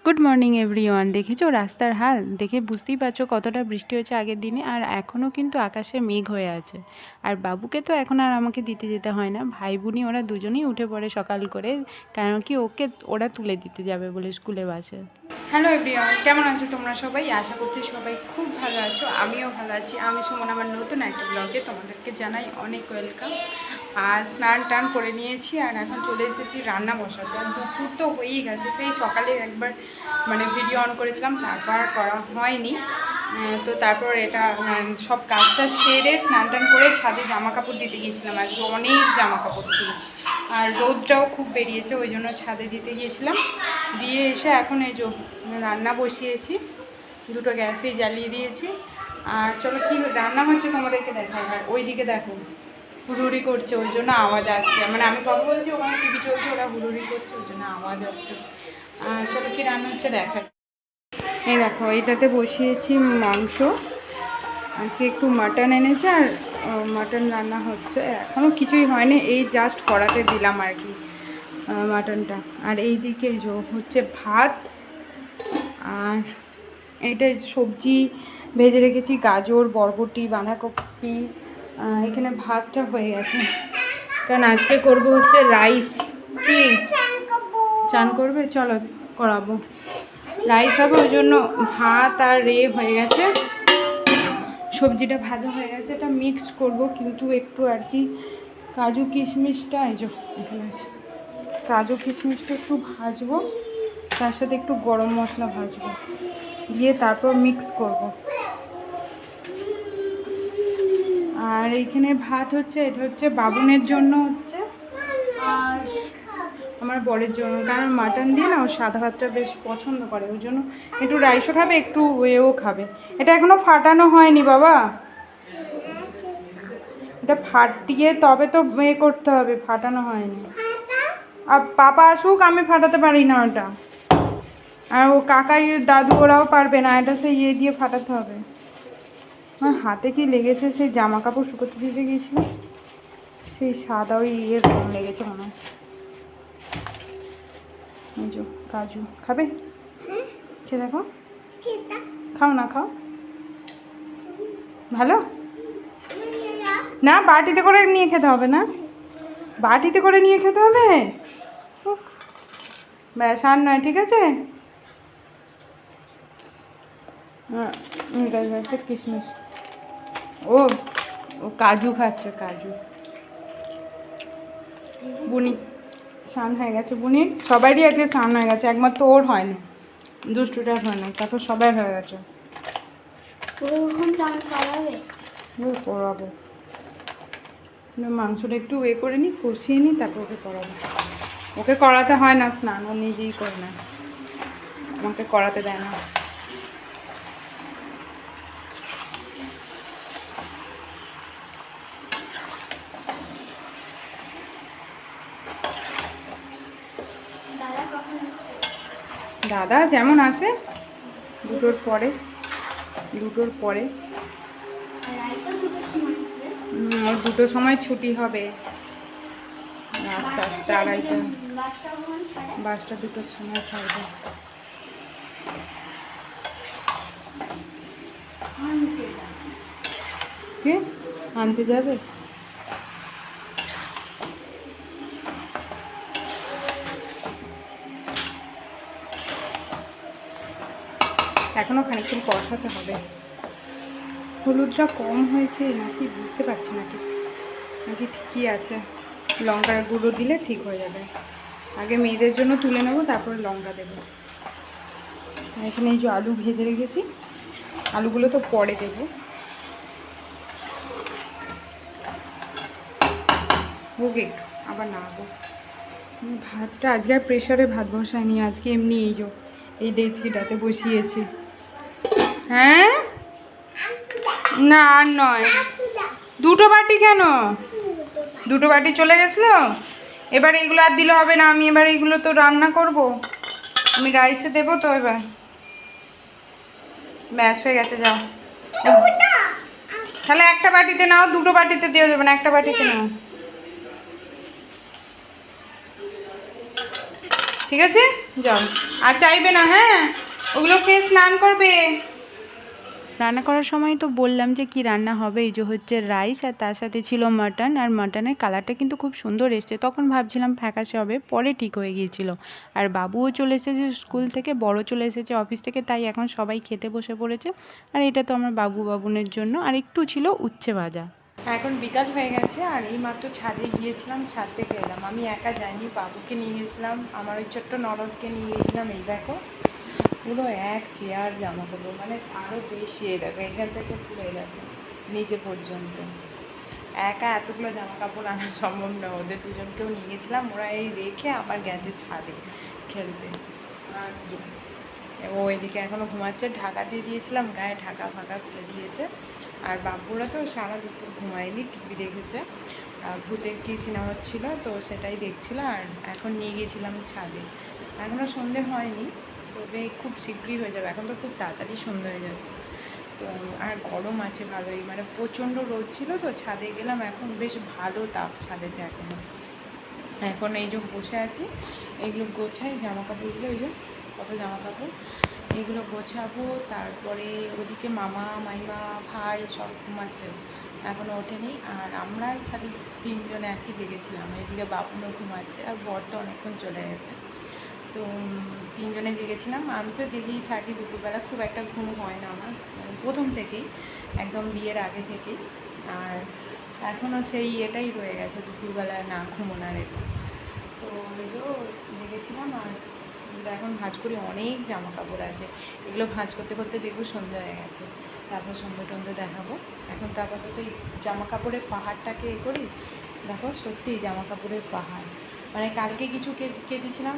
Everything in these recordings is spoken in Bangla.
Good morning everyone. দেখেছো রাস্তার হাল দেখে বুঝতেই পারছো কতটা বৃষ্টি হয়েছে আগের দিনে, আর এখনও কিন্তু আকাশে মেঘ হয়ে আছে। আর বাবুকে তো এখন আর আমাকে দিতে যেতে হয় না, ভাই বোনই ওরা দুজনেই উঠে পড়ে সকাল করে, কারণ কি ওকে ওরা তুলে দিতে যাবে বলে স্কুলে বাসে। হ্যালো এভরিওয়ান, কেমন আছো তোমরা সবাই? আশা করছি সবাই খুব ভালো আছো, আমিও ভালো আছি। আমি সুমন, আমার নতুন একটা ব্লগে তোমাদেরকে জানাই অনেক ওয়েলকাম। আর স্নান টান করে নিয়েছি আর এখন চলে এসেছি রান্না বসাতে। আর দুপুর তো হয়েই গেছে, সেই সকালে একবার ভিডিও অন করেছিলাম, তারপর করা হয়নি। তো তারপর এটা সব কাজটা সেরে স্নান টান করে ছাদে জামা কাপড় দিতে গিয়েছিলাম। আজকে অনেক জামা কাপড় ছিল আর রোদটাও খুব বেরিয়েছে, ওই জন্য ছাদে দিতে গিয়েছিলাম। দিয়ে এসে এখন এই যে রান্না বসিয়েছি, দুটো গ্যাসেই জ্বালিয়ে দিয়েছি। আর চলো কী রান্না হচ্ছে তোমাদেরকে দেখাই। আর ওইদিকে দেখো হুড়ুড়ি করছে, ওই জন্য আওয়াজ আসছে। আমি কথা বলছি, ওখানে টিভি চলছে, ওরা হুড়ুড়ি করছে, ওই জন্য আওয়াজ আসছে। আর চলো কী রান্না হচ্ছে দেখাই। এই দেখো এইটাতে বসিয়েছি মাংস, আজকে একটু মাটন এনেছে আর মাটন রান্না হচ্ছে। এখনও কিছুই হয়নি, এই জাস্ট কড়াতে দিলাম আর কি মাটনটা। আর এই দিকে হচ্ছে ভাত, আর এইটা সবজি ভেজে রেখেছি, গাজর, বরবটি, বাঁধাকপি। এখানে ভাতটা হয়ে গেছে, কারণ আজকে করব হচ্ছে রাইস। কি চান করবে? চলো করাবো, রাইস হবে, ওই জন্য ভাত আর হয়ে গেছে। সবজিটা ভাজা হয়ে গেছে, এটা মিক্স করব, কিন্তু একটু আর কি কাজু কিশমিশটা এই যে এখানে আছে, কাজু কিশমিশটা একটু ভাজবো, তার সাথে একটু গরম মশলা ভাজবো, দিয়ে তারপর মিক্স করব। আর এইখানে ভাত হচ্ছে, এটা হচ্ছে বাবুনের জন্য হচ্ছে, আর আমার বরের জন্য, কারণ মাটন দিয়ে না ও সাদা ভাতটা বেশ পছন্দ করে, ওই জন্য একটু রাইসও খাবে, একটু এও খাবে। এটা এখনও ফাটানো হয়নি বাবা, এটা ফাটিয়ে তবে তো করতে হবে, ফাটানো হয়নি। আর পাপা আসুক, আমি ফাটাতে পারি না ওটা, আর ও কাকাই দাদু ওরাও পারবে না, এটা সেই দিয়ে ফাটাতে হবে। আমার হাতে কি লেগেছে, সেই জামা কাপড় শুকোতে দিতে গিয়েছিলাম, সেই সাদা ওই রং লেগেছে মনে হয়। কাজু খাবে? খেয়ে দেখো, খাও না, খাও, ভালো না। বাটিতে করে নিয়ে খেতে হবে না, বাটিতে করে নিয়ে খেতে হবে। ব্যাস, আর নয়, ঠিক আছে। কিশমিশ, ও ও কাজু খাচ্ছে, কাজু। বুনি স্নান হয়ে গেছে, বুনির সবারই আজকে স্নান হয়ে গেছে, একমাত্র ওর হয়নি, দুষ্টুটার হয় না, তারপর সবাই হয়ে গেছে। করাবো, মাংসটা একটু করে নিই, কষিয়ে নিই, তারপর ওকে করাবো। ওকে করাতে হয় না স্নান, ও নিজেই করে না, আমাকে করাতে দেয় না। দাদা যেমন আসে দুটোর পরে, ওর 2টোর সময় ছুটি হবে, আস্তে আস্তে 2:30, বাসটা 2টোর সময় ছাড়বে। কে আনতে যাবে? এখনও খানিকক্ষণ কষাতে হবে। হলুদটা কম হয়েছে নাকি বুঝতে পারছি না, ঠিক নাকি ঠিকই আছে। লঙ্কার গুঁড়ো দিলে ঠিক হয়ে যাবে। আগে মেয়েদের জন্য তুলে নেবো, তারপরে লঙ্কা দেবো। এখানে এই যে আলু ভেজে রেখেছি, আলুগুলো তো পরে দেবো। হোক একটু, আবার নাড়বো। ভাতটা আজকে আর প্রেশারে ভাত বসায়নি, আজকে এমনি এই ডেচকিটাতে বসিয়েছি। হ্যাঁ না, আর নয়। 2টো বাটি কেন? 2টো বাটি চলে গেছিলো, এবার এগুলো আর দিলে হবে না। আমি এবার এগুলো তো রান্না করব, আমি রাইসে দেবো তো। এবার ব্যাস হয়ে গেছে, যাও। তাহলে একটা বাটিতে নাও, 2টো বাটিতে দেওয়া যাবে না, একটা বাটিতে নাও, ঠিক আছে, যাও। আর চাইবে না, হ্যাঁ ওগুলো খেয়ে স্নান করবে। রান্না করার সময় তো বললাম যে কি রান্না হবে, এই যে হচ্ছে রাইস আর তার সাথে ছিল মাটন, আর মাটনের কালারটা কিন্তু খুব সুন্দর এসছে। তখন ভাবছিলাম ফ্যাকাশে হবে, পরে ঠিক হয়ে গিয়েছিল। আর বাবুও চলে এসেছে স্কুল থেকে, বড় চলে এসেছে অফিস থেকে, তাই এখন সবাই খেতে বসে পড়েছে। আর এটা তো আমার বাবুনের জন্য, আর একটু ছিল উচ্ছে ভাজা। এখন বিকাল হয়ে গেছে আর এই মাত্র ছাদে গিয়েছিলাম, ছাদ থেকে এলাম। আমি একা যাইনি, বাবুকে নিয়ে গেছিলাম, আমার ওই ছোট্ট ননদকে নিয়ে গেছিলাম। এই দেখো পুরো এক চেয়ার জামা কাপড়, মানে আরও বেশি। এই দেখো এখান থেকে পুরো এই দেখো নিচে পর্যন্ত। একা এতগুলো জামা কাপড় আনা সম্ভব না, ওদের দুজনকেও নিয়ে গেছিলাম। ওরা এই রেখে আবার গেছে ছাদে খেলতে। আর ও এদিকে এখনও ঘুমাচ্ছে, ঢাকা দিয়ে দিয়েছিলাম, গায়ে ঢাকা ফাঁকা খুলে দিয়েছে। আর বাবুরা তো সারা দুপুর ঘুমায়নি, টিভি দেখেছে। ভূতের কী সিনেমা হচ্ছিল তো সেটাই দেখছিল। আর এখন নিয়ে গেছিলাম ছাদে। এখনও সন্ধে হয়নি, তবে খুব শীঘ্রই হয়ে যাবে, এখন তো খুব তাড়াতাড়ি সন্ধে হয়ে যাচ্ছে। তো আর গরম আছে ভালোই, মানে প্রচণ্ড রোদ ছিল তো ছাদে গেলাম, এখন বেশ ভালো তাপ ছাদেতে এখনও। এখন এই যে বসে আছি, এগুলো গোছাই জামা কাপড়গুলো, এই যে কত জামা কাপড়, এগুলো গোছাবো। তারপরে ওদিকে মামা মাইমা ভাই সব ঘুমাচ্ছে, এখনও ওঠেনি। আর আমরাই খালি তিনজনে একই জেগেছিলাম, এদিকে বাবুনও ঘুমাচ্ছে, আর বর তো অনেকক্ষণ চলে গেছে। তো তিনজনে জেগেছিলাম। আমি তো জেগেই থাকি দুপুরবেলা, খুব একটা ঘুম হয় না আমার, প্রথম থেকেই, একদম বিয়ের আগে থেকেই। আর এখনও সেই এটাই রয়ে গেছে, দুপুরবেলা না ঘুমোনার এটা। তো এগুলো জেগেছিলাম। আর এখন ভাঁজ করি, অনেক জামা কাপড় আছে, এগুলো ভাঁজ করতে করতে দেখবো সন্ধ্যা হয়ে গেছে, তারপর সন্ধ্যে টন্ধে দেখাবো। এখন তো আপাতত এই জামা কাপড়ের পাহাড়টাকে এ করি। দেখো সত্যি জামা কাপড়ের পাহাড়, মানে কালকে কিছু কেচেছিলাম,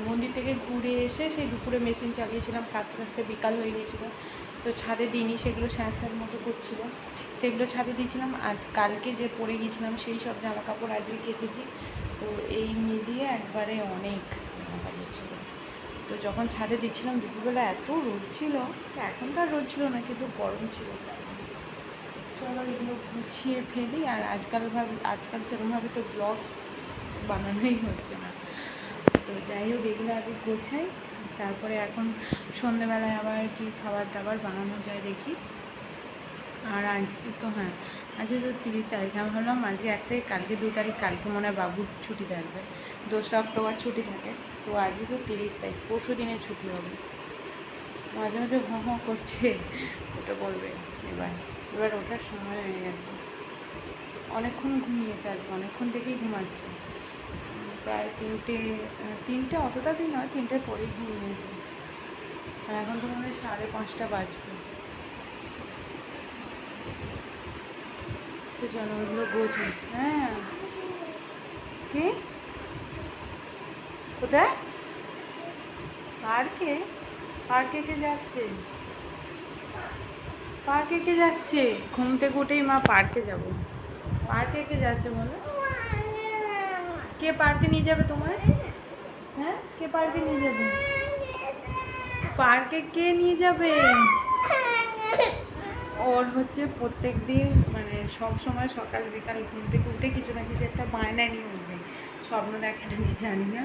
মন্দির থেকে ঘুরে এসে সেই দুপুরে মেশিন চালিয়েছিলাম, কাচতে কাচতে বিকাল হয়ে গিয়েছিলো। তো ছাদে দিইনি, সেগুলো স্যাঁতস্যাঁত মতো করছিলো, সেগুলো ছাদে দিয়েছিলাম। আজ কালকে যে পরে গিয়েছিলাম সেই সব জামা কাপড় আজকে কেচেছি। তো এই মিলিয়ে একবারে অনেক জামা কাপড় ছিল। তো যখন ছাদে দিচ্ছিলাম দুপুরবেলা এত রোদ ছিল, তো এখন তো আর রোদ ছিল না, কিন্তু গরম ছিল। চলো এগুলো গুছিয়ে ফেলি। আর আজকাল সেরকমভাবে তো ব্লগ বানানোই হচ্ছে না, তো যাই হোক এগুলো আগে গোছাই। তারপরে এখন সন্ধ্যেবেলায় আবার কি খাবার দাবার বানানো যায় দেখি। আর আজকে তো হ্যাঁ, আজকে তো 30 তারিখ, আমি ভাবলাম আজকে 1 তারিখ, কালকে 2 তারিখ, কালকে মনে হয় বাবুর ছুটি থাকবে, 2রা অক্টোবর ছুটি থাকে। তো আজকে তো 30 তারিখ, পরশু দিনে ছুটি হবে। মাঝে মাঝে করছে, ওটা বলবে। এবার ওঠার সময় হয়ে গেছে, অনেকক্ষণ ঘুমিয়েছে আজকে, অনেকক্ষণ থেকেই ঘুমাচ্ছে, প্রায় 3টে অত তাড়াতাড়ি নয়, 3টের পরেই ঘুমিয়েছে। আর এখন তো মনে হয় 5:30 বাজবে। তো চলো ওইগুলো গোছাই। হ্যাঁ কি কোথায়? পার্কে? পার্কে কে যাচ্ছে? পার্কে কে যাচ্ছে? ঘুম থেকে উঠেই মা পার্কে যাব। পার্কে কে যাচ্ছে বলো? কে পার্কে নিয়ে যাবে তোমায়? হ্যাঁ কে পার্কে নিয়ে যাবে? পার্কে কে নিয়ে যাবে? ওর হচ্ছে প্রত্যেক দিন, মানে সব সময় সকাল বিকাল ঘুম থেকে উঠে কিছু না কিছু একটা বায়না নিয়ে উঠবে, স্বপ্ন দেখা আমি জানি না।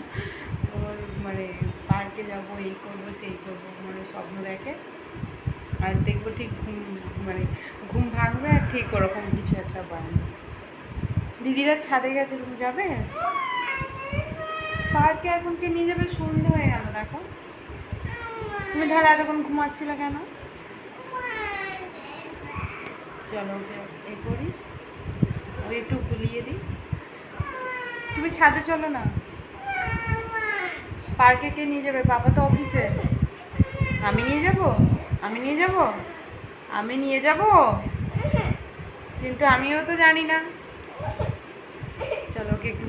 ওর মানে পার্কে যাবো, এই করবো সেই করবো, মানে স্বপ্ন দেখে। আর দেখবো ঠিক ঘুম ভাঙবে, আর ঠিক ওরকম কিছু একটা বায়না। দিদিরা ছাদে গেছে, তুমি যাবে পার্কে? এখন কে নিয়ে যাবে? সন্ধ্যে হয়ে গেল দেখো। তুমি তাহলে এতক্ষণ ঘুমাচ্ছিলে কেন? চলো ওকে এ করি, ওই একটু গুলিয়ে দিই। তুমি ছাদে চলো না, পার্কে কে নিয়ে যাবে? বাবা তো অফিসে। আমি নিয়ে যাব? আমি নিয়ে যাব? আমি নিয়ে যাব? কিন্তু আমিও তো জানি না। চলো ওকে একটু